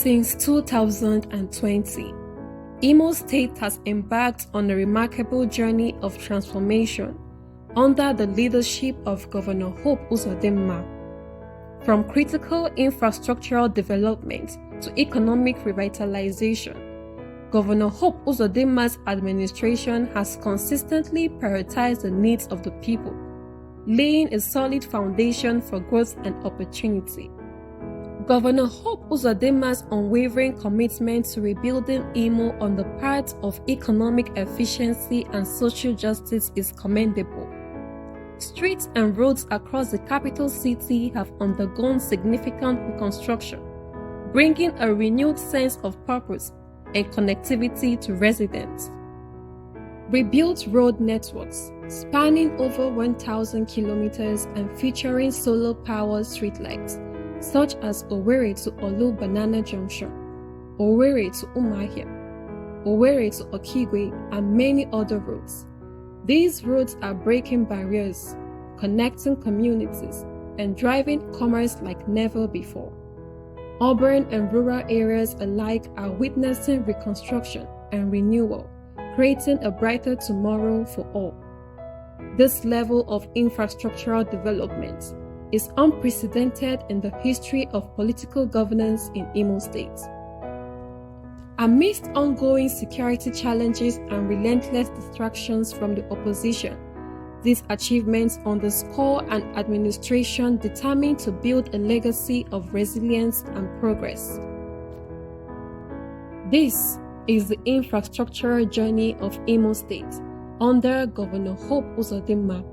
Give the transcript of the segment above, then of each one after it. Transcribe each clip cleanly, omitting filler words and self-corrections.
Since 2020, Imo State has embarked on a remarkable journey of transformation under the leadership of Governor Hope Uzodimma. From critical infrastructural development to economic revitalization, Governor Hope Uzodimma's administration has consistently prioritized the needs of the people, laying a solid foundation for growth and opportunity. Governor Hope Uzodimma's unwavering commitment to rebuilding Imo on the path of economic efficiency and social justice is commendable. Streets and roads across the capital city have undergone significant reconstruction, bringing a renewed sense of purpose and connectivity to residents. Rebuilt road networks spanning over 1,000 kilometers and featuring solar-powered streetlights such as Owerri to Olu Banana Junction, Owerri to Umuahia, Owerri to Okigwe, and many other roads. These roads are breaking barriers, connecting communities, and driving commerce like never before. Urban and rural areas alike are witnessing reconstruction and renewal, creating a brighter tomorrow for all. This level of infrastructural development is unprecedented in the history of political governance in Imo State. Amidst ongoing security challenges and relentless distractions from the opposition, these achievements underscore an administration determined to build a legacy of resilience and progress. This is the infrastructural journey of Imo State under Governor Hope Uzodimma,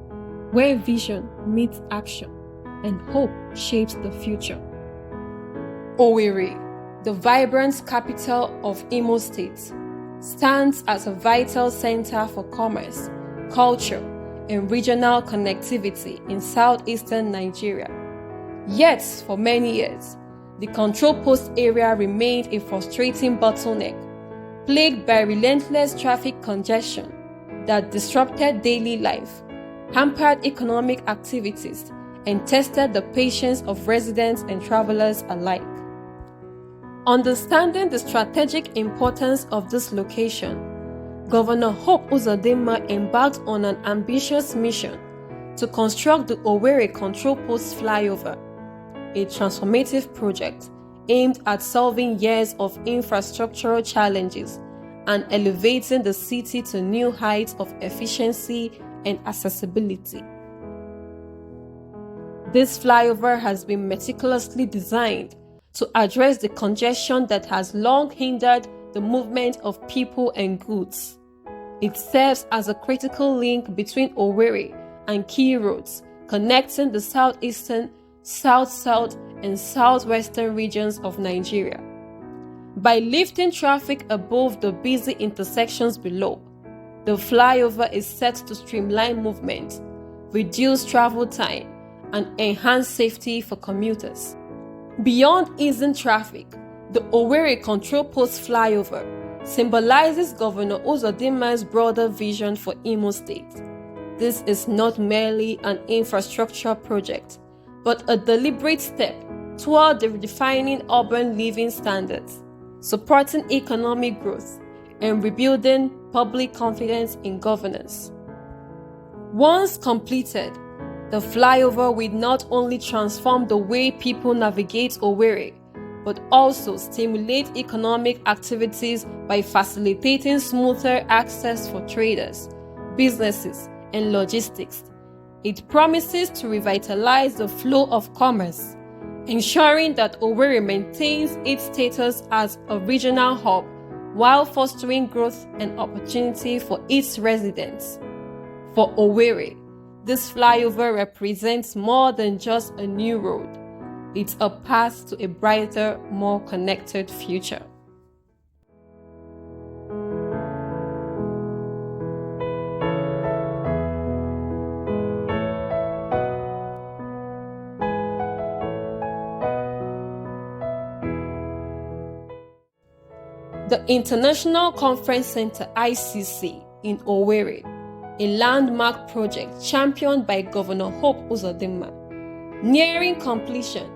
where vision meets action and hope shapes the future. Owerri, the vibrant capital of Imo State, stands as a vital center for commerce, culture, and regional connectivity in southeastern Nigeria. Yet, for many years, the control post area remained a frustrating bottleneck, plagued by relentless traffic congestion that disrupted daily life, hampered economic activities, and tested the patience of residents and travelers alike. Understanding the strategic importance of this location, Governor Hope Uzodimma embarked on an ambitious mission to construct the Owerri Control Post Flyover, a transformative project aimed at solving years of infrastructural challenges and elevating the city to new heights of efficiency and accessibility. This flyover has been meticulously designed to address the congestion that has long hindered the movement of people and goods. It serves as a critical link between Owerri and key roads connecting the southeastern, south-south, and southwestern regions of Nigeria. By lifting traffic above the busy intersections below, the flyover is set to streamline movement, reduce travel time, and enhance safety for commuters. Beyond easing traffic, the Owerri Control Post Flyover symbolizes Governor Uzodimma's broader vision for Imo State. This is not merely an infrastructure project, but a deliberate step toward redefining urban living standards, supporting economic growth, and rebuilding public confidence in governance. Once completed, the flyover will not only transform the way people navigate Owerri, but also stimulate economic activities by facilitating smoother access for traders, businesses, and logistics. It promises to revitalize the flow of commerce, ensuring that Owerri maintains its status as a regional hub while fostering growth and opportunity for its residents. For Owerri, this flyover represents more than just a new road. It's a path to a brighter, more connected future. The International Conference Center (ICC) in Owerri, a landmark project championed by Governor Hope Uzodimma. Nearing completion,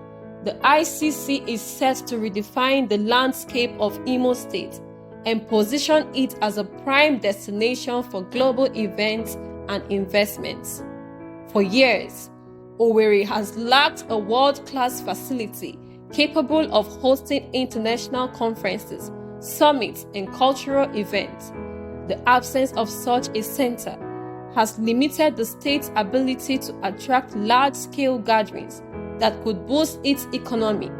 the ICC is set to redefine the landscape of Imo State and position it as a prime destination for global events and investments. For years, Owerri has lacked a world-class facility capable of hosting international conferences, summits, and cultural events. The absence of such a center has limited the state's ability to attract large-scale gatherings that could boost its economy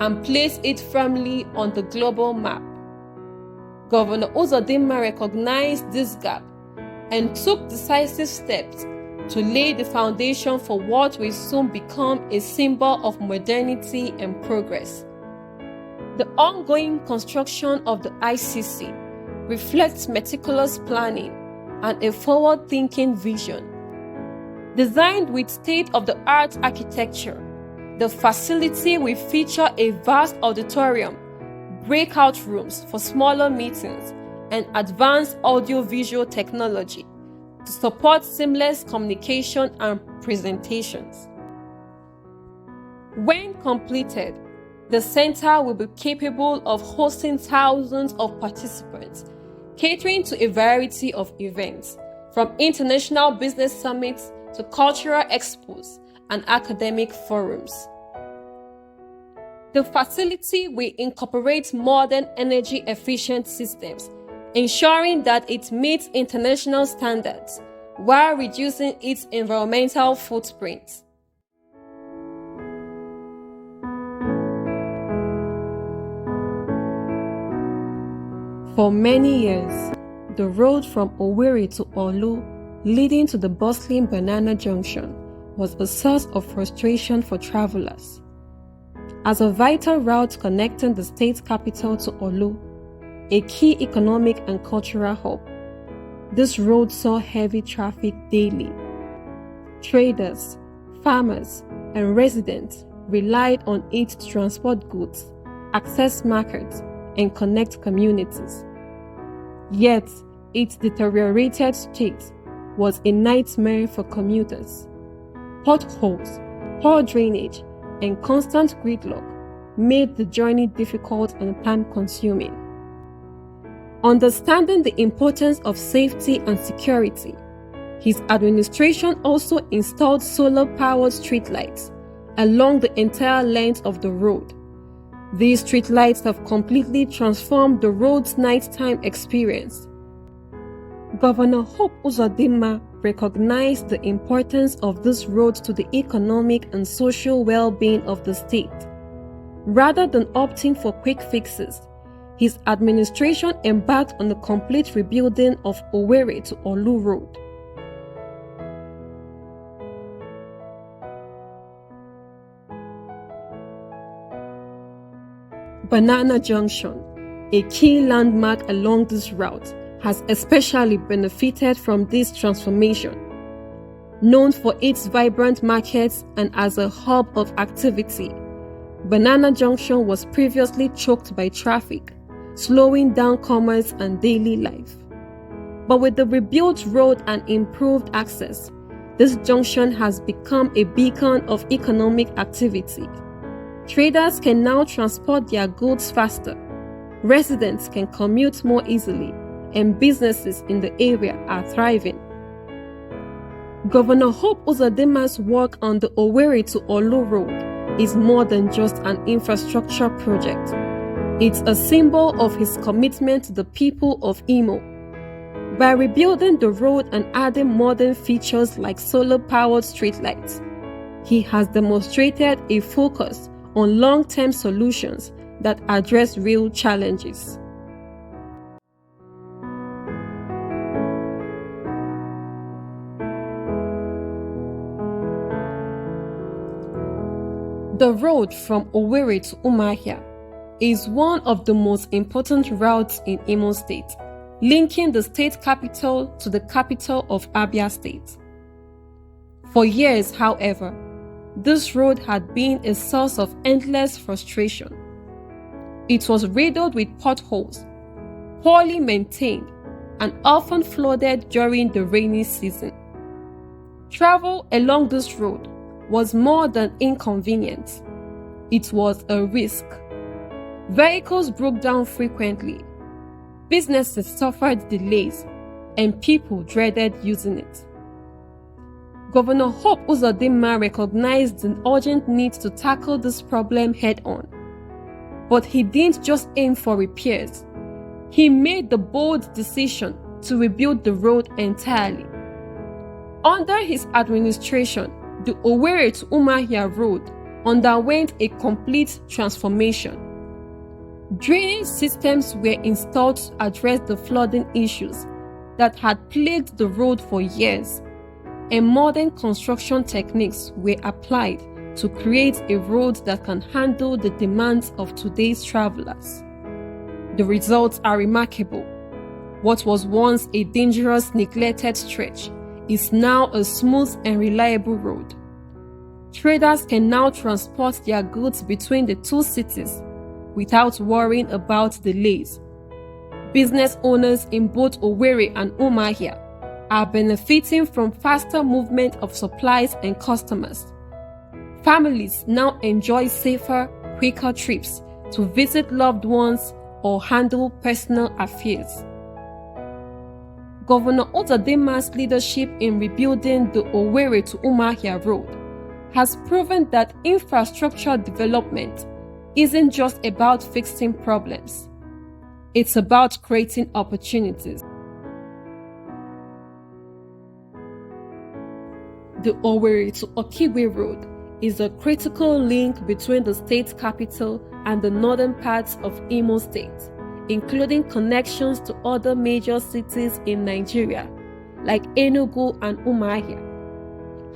and place it firmly on the global map. Governor Uzodimma recognized this gap and took decisive steps to lay the foundation for what will soon become a symbol of modernity and progress. The ongoing construction of the ICC reflects meticulous planning and a forward-thinking vision. Designed with state-of-the-art architecture, the facility will feature a vast auditorium, breakout rooms for smaller meetings, and advanced audio-visual technology to support seamless communication and presentations. When completed, the center will be capable of hosting thousands of participants, catering to a variety of events, from international business summits to cultural expos and academic forums. The facility will incorporate modern energy-efficient systems, ensuring that it meets international standards while reducing its environmental footprint. For many years, the road from Owerri to Olu, leading to the bustling Banana Junction, was a source of frustration for travelers. As a vital route connecting the state capital to Olu, a key economic and cultural hub, this road saw heavy traffic daily. Traders, farmers, and residents relied on it to transport goods, access markets, and connect communities. Yet, its deteriorated state was a nightmare for commuters. Potholes, poor drainage, and constant gridlock made the journey difficult and time-consuming. Understanding the importance of safety and security, his administration also installed solar-powered streetlights along the entire length of the road. These streetlights have completely transformed the road's nighttime experience. Governor Hope Uzodimma recognized the importance of this road to the economic and social well-being of the state. Rather than opting for quick fixes, his administration embarked on the complete rebuilding of Owerri to Olu Road. Banana Junction, a key landmark along this route, has especially benefited from this transformation. Known for its vibrant markets and as a hub of activity, Banana Junction was previously choked by traffic, slowing down commerce and daily life. But with the rebuilt road and improved access, this junction has become a beacon of economic activity. Traders can now transport their goods faster, residents can commute more easily, and businesses in the area are thriving. Governor Hope Uzodimma's work on the Owerri to Olu Road is more than just an infrastructure project. It's a symbol of his commitment to the people of Imo. By rebuilding the road and adding modern features like solar-powered streetlights, he has demonstrated a focus on long-term solutions that address real challenges. The road from Owerri to Umuahia is one of the most important routes in Imo State, linking the state capital to the capital of Abia State. For years, however, this road had been a source of endless frustration. It was riddled with potholes, poorly maintained, and often flooded during the rainy season. Travel along this road was more than inconvenient. It was a risk. Vehicles broke down frequently, businesses suffered delays, and people dreaded using it. Governor Hope Uzodimma recognized the urgent need to tackle this problem head-on. But he didn't just aim for repairs. He made the bold decision to rebuild the road entirely. Under his administration, the Owerri to Umuahia road underwent a complete transformation. Drainage systems were installed to address the flooding issues that had plagued the road for years, and modern construction techniques were applied to create a road that can handle the demands of today's travelers. The results are remarkable. What was once a dangerous, neglected stretch is now a smooth and reliable road. Traders can now transport their goods between the two cities without worrying about delays. Business owners in both Owerri and Umuahia are benefiting from faster movement of supplies and customers. Families now enjoy safer, quicker trips to visit loved ones or handle personal affairs. Governor Uzodimma's leadership in rebuilding the Owerri to Umuahia road has proven that infrastructure development isn't just about fixing problems. It's about creating opportunities. The Owerri to Okigwe road is a critical link between the state capital and the northern parts of Imo State, including connections to other major cities in Nigeria, like Enugu and Umuahia.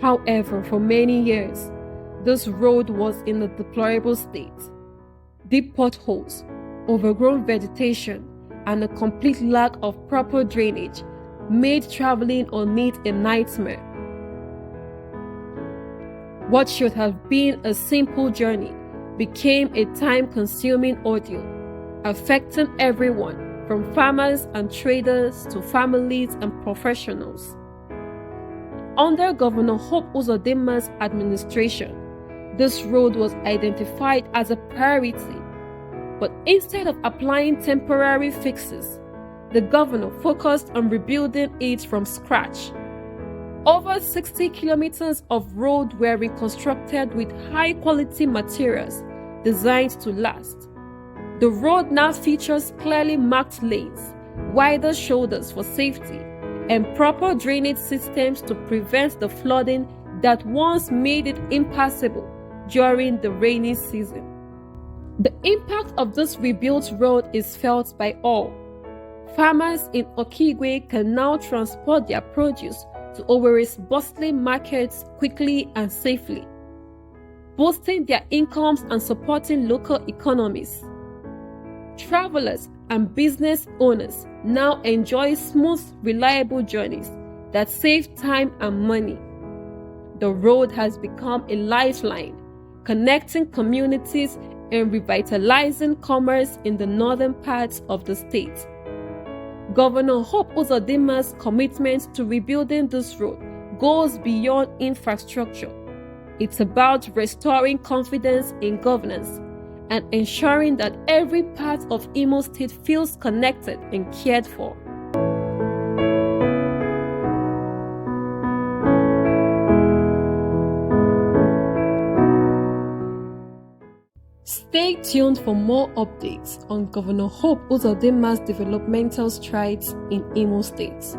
However, for many years, this road was in a deplorable state. Deep potholes, overgrown vegetation, and a complete lack of proper drainage made traveling on it a nightmare. What should have been a simple journey became a time-consuming ordeal, affecting everyone from farmers and traders to families and professionals. Under Governor Hope Uzodimma's administration, this road was identified as a priority, but instead of applying temporary fixes, the governor focused on rebuilding it from scratch. Over 60 kilometers of road were reconstructed with high-quality materials designed to last. The road now features clearly marked lanes, wider shoulders for safety, and proper drainage systems to prevent the flooding that once made it impassable during the rainy season. The impact of this rebuilt road is felt by all. Farmers in Okigwe can now transport their produce to Owerri's bustling markets quickly and safely, boosting their incomes and supporting local economies. Travelers and business owners now enjoy smooth, reliable journeys that save time and money. The road has become a lifeline, connecting communities and revitalizing commerce in the northern parts of the state. Governor Hope Uzodimma's commitment to rebuilding this road goes beyond infrastructure. It's about restoring confidence in governance and ensuring that every part of Imo State feels connected and cared for. Stay tuned for more updates on Governor Hope Uzodimma's developmental strides in Imo State.